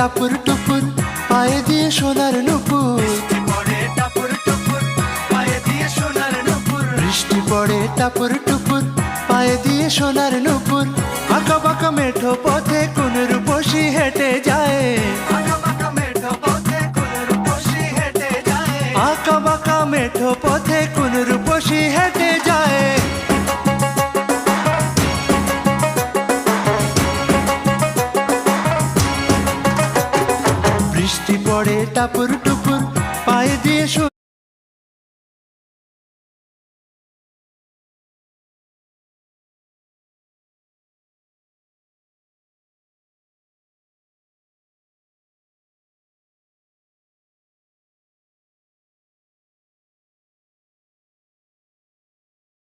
টাপুর টুপুর পায়ে দিয়ে সোনার নুপুর, বৃষ্টি পড়ে টাপুর টুপুর পায়ে দিয়ে সোনার নুপুর। আঁকা বাঁকা মেঠো পথে কোন রূপসী হেঁটে যায়, আঁকা বাঁকা মেঠো পথে